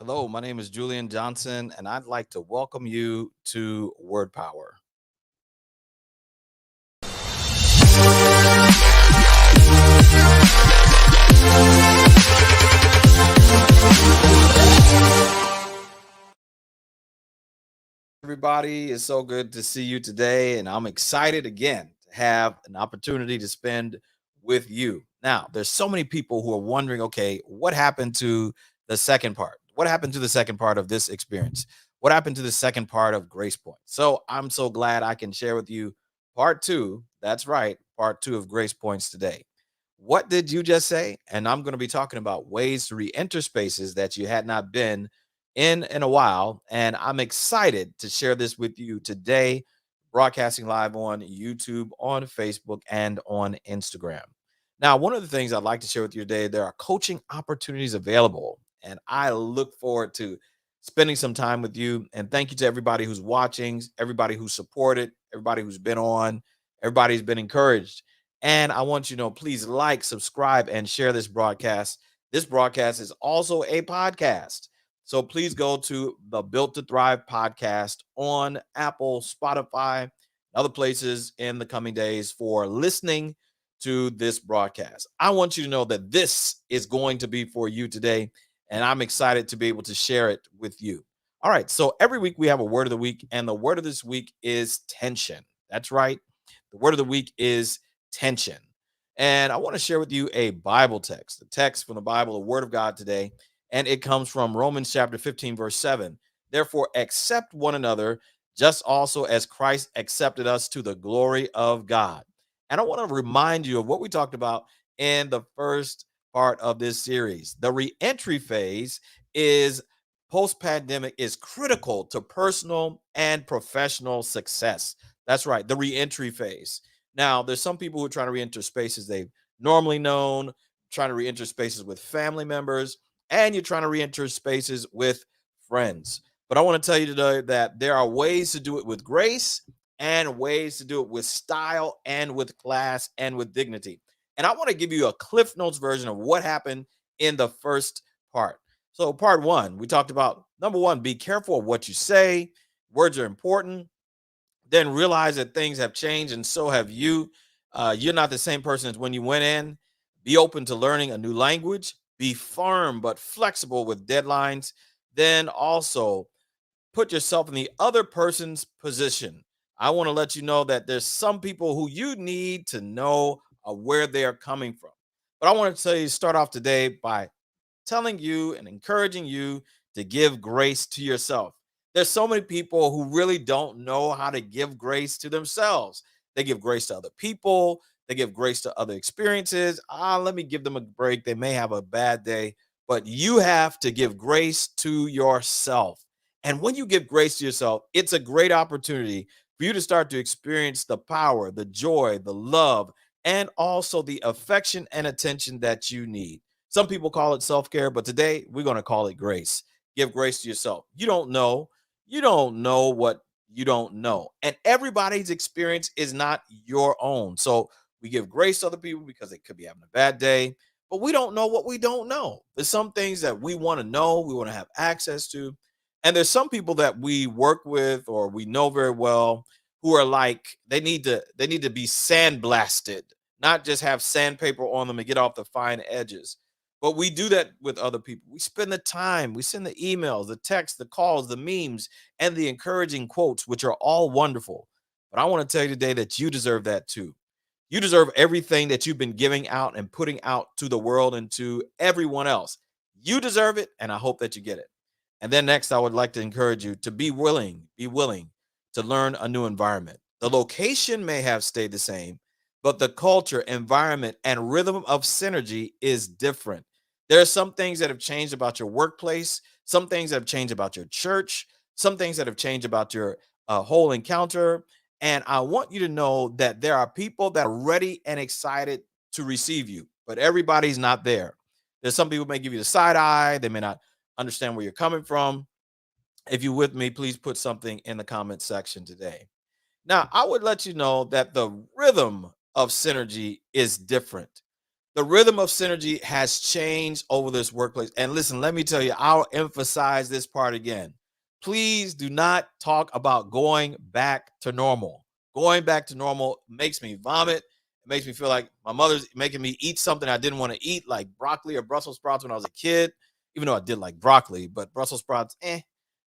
Hello, my name is Julian Johnson, and I'd like to welcome you to Word Power. Everybody, it's so good to see you today, and I'm excited again to have an opportunity to spend with you. Now, there's so many people who are wondering, okay, what happened to the second part? What happened to the second part of this experience? What happened to the second part of Grace Point? So I'm so glad I can share with you part two. That's right, part two of Grace Points today. What did you just say? And I'm going to be talking about ways to re enter spaces that you had not been in a while. And I'm excited to share this with you today, broadcasting live on YouTube, on Facebook, and on Instagram. Now, one of the things I'd like to share with you today, there are coaching opportunities available. And I look forward to spending some time with you. And thank you to everybody who's watching, everybody who's supported, everybody who's been on, everybody's been encouraged. And I want you to know, please like, subscribe, and share this broadcast. This broadcast is also a podcast. So please go to the Built to Thrive podcast on Apple, Spotify, and other places in the coming days for listening to this broadcast. I want you to know that this is going to be for you today, and I'm excited to be able to share it with you. All right, so every week we have a word of the week, and the word of this week is tension. That's right. The word of the week is tension. And I want to share with you a Bible text, the text from the Bible, the word of God today. And it comes from Romans chapter 15, verse 7. Therefore, accept one another, just also as Christ accepted us to the glory of God. And I want to remind you of what we talked about in the first part of this series. The reentry phase is post pandemic is critical to personal and professional success. That's right, the reentry phase. Now, there's some people who are trying to reenter spaces they've normally known, trying to reenter spaces with family members, and you're trying to reenter spaces with friends. But I want to tell you today that there are ways to do it with grace and ways to do it with style and with class and with dignity. And I want to give you a Cliff Notes version of what happened in the first part. So, part one, we talked about number one, be careful of what you say. Words are important. Then realize that things have changed and so have you. You're not the same person as when you went in. Be open to learning a new language. Be firm but flexible with deadlines. Then also put yourself in the other person's position. I want to let you know that there's some people who you need to know where they are coming from. But I want to tell you, start off today by telling you and encouraging you to give grace to yourself. There's so many people who really don't know how to give grace to themselves. They give grace to other people, they give grace to other experiences. Let me give them a break. They may have a bad day, but you have to give grace to yourself. And when you give grace to yourself, it's a great opportunity for you to start to experience the power, the joy, the love, and also the affection and attention that you need. Some people call it self care, but today we're going to call it grace. Give grace to yourself. You don't know. You don't know what you don't know. And everybody's experience is not your own. So we give grace to other people because they could be having a bad day, but we don't know what we don't know. There's some things that we want to know, we want to have access to. And there's some people that we work with or we know very well who are like they need to be sandblasted, not just have sandpaper on them and get off the fine edges. But we do that with other people. We spend the time, we send the emails, the texts, the calls, the memes, and the encouraging quotes, which are all wonderful. But I want to tell you today that you deserve that too. You deserve everything that you've been giving out and putting out to the world and to everyone else. You deserve it, and I hope that you get it. And then next, I would like to encourage you to be willing to learn a new environment. The location may have stayed the same, but the culture, environment, and rhythm of synergy is different. There are some things that have changed about your workplace, some things that have changed about your church, some things that have changed about your whole encounter. And I want you to know that there are people that are ready and excited to receive you, but everybody's not there. There's some people who may give you the side eye, they may not understand where you're coming from. If you're with me, please put something in the comment section today. Now, I would let you know that the rhythm of synergy is different. The rhythm of synergy has changed over this workplace. And listen, let me tell you, I'll emphasize this part again. Please do not talk about going back to normal. Going back to normal makes me vomit. It makes me feel like my mother's making me eat something I didn't want to eat, like broccoli or Brussels sprouts when I was a kid, even though I did like broccoli, but Brussels sprouts, eh.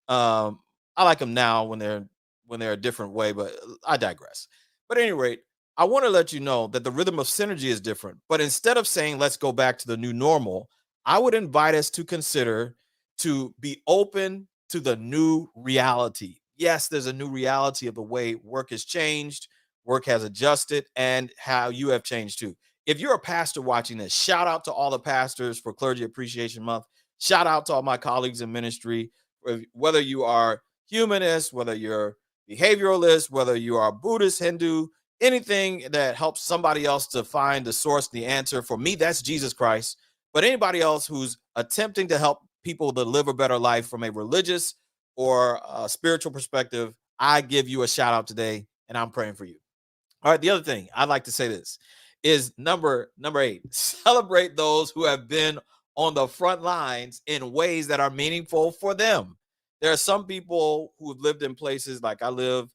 I like them now when they're a different way, but I digress. But at any rate, I want to let you know that the rhythm of synergy is different. But instead of saying let's go back to the new normal, I would invite us to consider to be open to the new reality. Yes, there's a new reality of the way work has changed, work has adjusted, and how you have changed too. If you're a pastor watching this, shout out to all the pastors for Clergy Appreciation Month. Shout out to all my colleagues in ministry, whether you are humanist, whether you're behavioralist, whether you are Buddhist, Hindu, anything that helps somebody else to find the source, the answer. For me, that's Jesus Christ. But anybody else who's attempting to help people to live a better life from a religious or a spiritual perspective, I give you a shout out today, and I'm praying for you. All right, the other thing I'd like to say this is number 8. Celebrate those who have been on the front lines in ways that are meaningful for them. There are some people who have lived in places like I live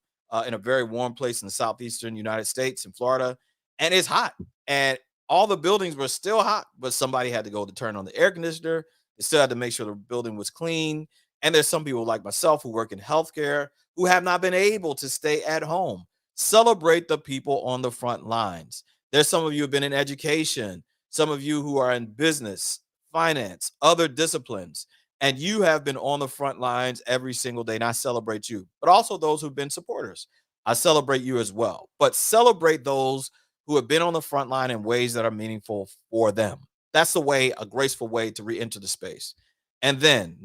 in a very warm place in the southeastern United States in Florida, and it's hot. And all the buildings were still hot, but somebody had to go to turn on the air conditioner. They still had to make sure the building was clean. And there's some people like myself who work in healthcare who have not been able to stay at home. Celebrate the people on the front lines. There's some of you who have been in education, some of you who are in business, finance, other disciplines, and you have been on the front lines every single day. And I celebrate you, but also those who've been supporters. I celebrate you as well, but celebrate those who have been on the front line in ways that are meaningful for them. That's the way, a graceful way to re-enter the space. And then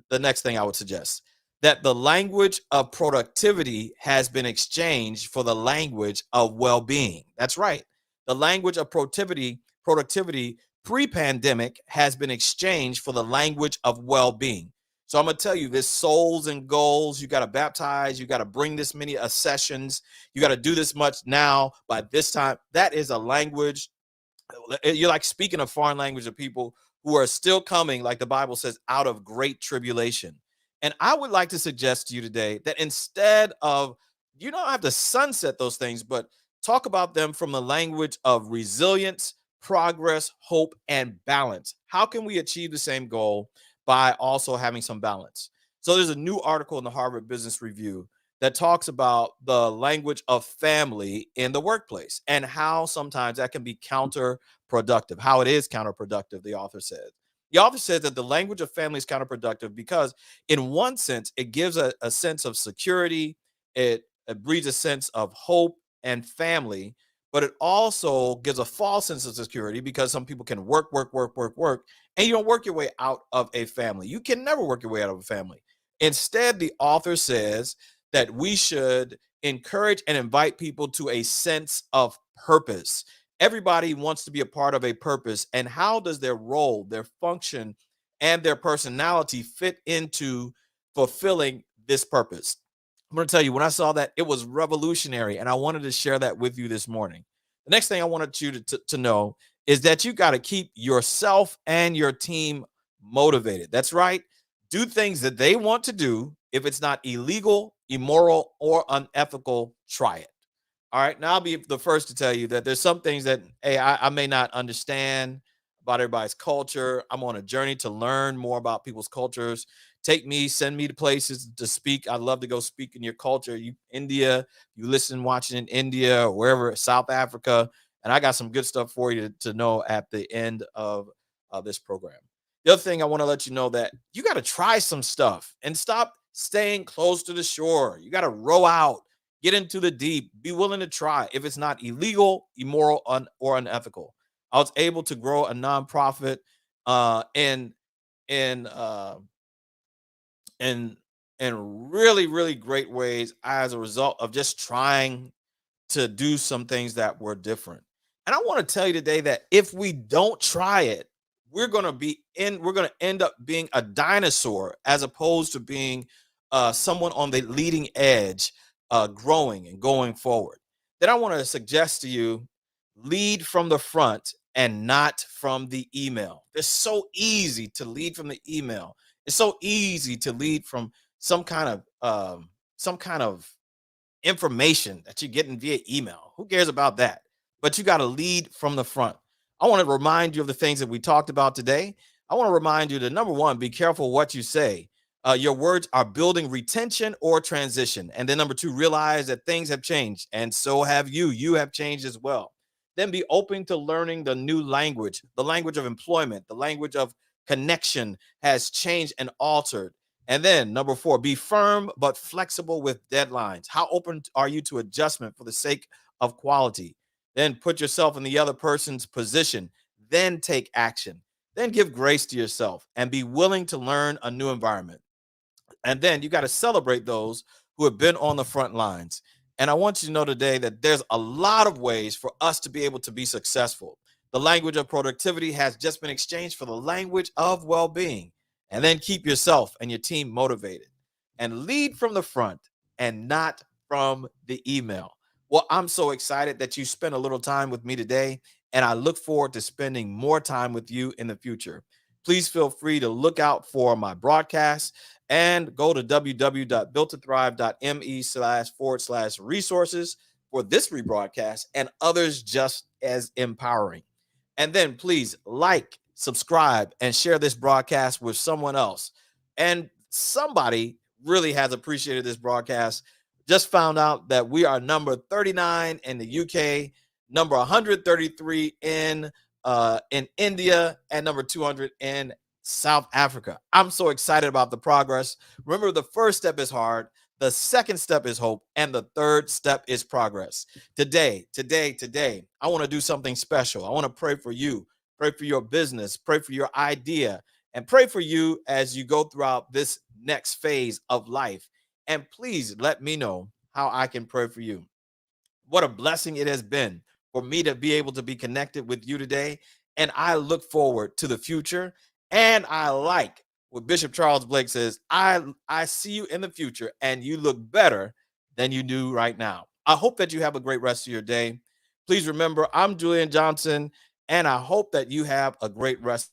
the next thing I would suggest that the language of productivity has been exchanged for the language of well-being. That's right. The language of productivity pre-pandemic has been exchanged for the language of well-being. So I'm going to tell you this: souls and goals, you got to baptize, you got to bring this many sessions, you got to do this much now by this time. That is a language. You're like speaking a foreign language of people who are still coming, like the Bible says, out of great tribulation. And I would like to suggest to you today that instead of, you don't have to sunset those things, but talk about them from the language of resilience, progress, hope, and balance. How can we achieve the same goal by also having some balance? So there's a new article in the Harvard Business Review that talks about the language of family in the workplace and how sometimes that can be counterproductive, how it is counterproductive, the author said. The author says that the language of family is counterproductive because, in one sense, it gives a sense of security, it breeds a sense of hope and family, but it also gives a false sense of security because some people can work, and you don't work your way out of a family. You can never work your way out of a family. Instead, the author says that we should encourage and invite people to a sense of purpose. Everybody wants to be a part of a purpose. And how does their role, their function, and their personality fit into fulfilling this purpose? I'm going to tell you, when I saw that, it was revolutionary. And I wanted to share that with you this morning. The next thing I wanted you to know is that you got to keep yourself and your team motivated. That's right. Do things that they want to do. If it's not illegal, immoral, or unethical, try it. All right. Now I'll be the first to tell you that there's some things that, hey, I may not understand about everybody's culture. I'm on a journey to learn more about people's cultures. Take me, send me to places to speak. I'd love to go speak in your culture. You India, you listen, watching in India or wherever, South Africa. And I got some good stuff for you to know at the end of this program. The other thing I want to let you know that you got to try some stuff and stop staying close to the shore. You got to row out, get into the deep, be willing to try if it's not illegal, immoral, or unethical. I was able to grow a nonprofit in in uh, in in really, really great ways as a result of just trying to do some things that were different. And I want to tell you today that if we don't try it, we're going to end up being a dinosaur as opposed to being someone on the leading edge, growing and going forward. Then I want to suggest to you, lead from the front and not from the email. It's so easy to lead from the email. It's so easy to lead from some kind some kind of information that you're getting via email. Who cares about that? But you got to lead from the front. I want to remind you of the things that we talked about today. I want to remind you that number one, be careful what you say. Your words are building retention or transition. And then number two, realize that things have changed and so have you. You have changed as well. Then be open to learning the language of employment, the language of connection has changed and altered. And then number four, be firm but flexible with deadlines. How open are you to adjustment for the sake of quality? Then put yourself in the other person's position. Then take action. Then give grace to yourself and be willing to learn a new environment. And then you got to celebrate those who have been on the front lines. And I want you to know today that there's a lot of ways for us to be able to be successful. The language of productivity has just been exchanged for the language of well being. And then keep yourself and your team motivated and lead from the front and not from the email. Well, I'm so excited that you spent a little time with me today, and I look forward to spending more time with you in the future. Please feel free to look out for my broadcast and go to www.builttothrive.me/forward/resources for this rebroadcast and others just as empowering. And then please like, subscribe, and share this broadcast with someone else. And somebody really has appreciated this broadcast. Just found out that we are number 39 in the UK, number 133 in India, and number 200 in South Africa. I'm so excited about the progress. Remember, the first step is hard, the second step is hope, and the third step is progress. Today, I want to do something special. I want to pray for you, pray for your business, pray for your idea, and pray for you as you go throughout this next phase of life. And please let me know how I can pray for you. What a blessing it has been for me to be able to be connected with you today. And I look forward to the future. And I like what Bishop Charles Blake says, I see you in the future and you look better than you do right now. I hope that you have a great rest of your day. Please remember, I'm Julian Johnson, and I hope that you have a great rest